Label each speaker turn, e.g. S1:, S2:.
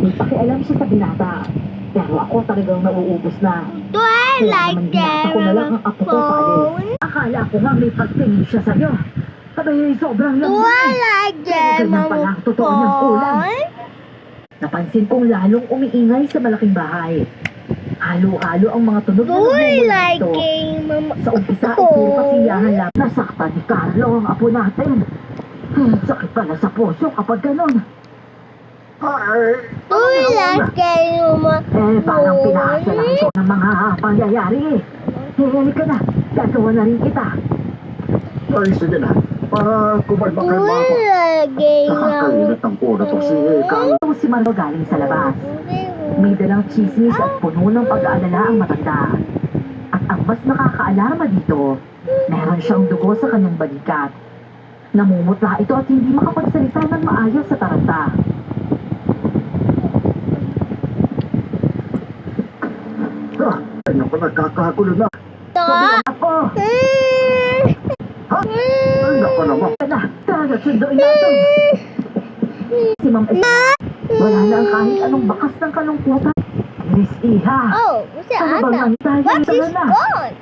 S1: May pakialam siya sa binata. Pero ako talagang nauubos na.
S2: Do I
S1: Kaya
S2: like
S1: naman binata ko na lang ang apo ko paalis. Akala ko nga may pagtingin siya sa'yo. Abay, sobrang
S2: Do
S1: lambing
S2: I
S1: eh.
S2: like
S1: Pero ganyan pala ang totoo niyang kulang. Napansin kong lalong umiingay sa malaking bahay. Halo-halo ang mga tunog na
S2: Do I
S1: nagmumula
S2: like
S1: ito.
S2: Mama?
S1: Sa umpisa ay puro kasiyahan lang. Nasaktan ni Carlo ang apo natin. Sakit pala sa puso kapag ganun.
S2: Do I like Mama?
S1: Parang pinaasa lang ito ng mga pangyayari eh. Halika na, gagawa na rin kita.
S3: Ay, sige na. Para kumalma
S2: Do
S3: kalma
S2: I
S3: ako.
S2: like
S3: Nakakainit ang ulo to si Carlo.
S1: Ito si Marlo galing sa labas. May dalang chismis at puno ng pag-aalala ang matanda. At ang mas nakakaalarma dito, meron siyang dugo sa kanyang balikat. Namumutla ito at hindi makapagsalita ng maayos sa taranta.
S3: Ay, naku, nagkakagulo na.
S1: Ako!
S3: Ay, naku naman.
S1: Tara, sunduin natin. Si Ma'am Esther, wala na ang kahit anong bakas ng kalungkutan. Miss Iha,
S2: Oh, what's
S1: ano bang
S2: that?
S1: ang dahil
S2: What
S1: sa
S2: is
S1: na?
S2: gone?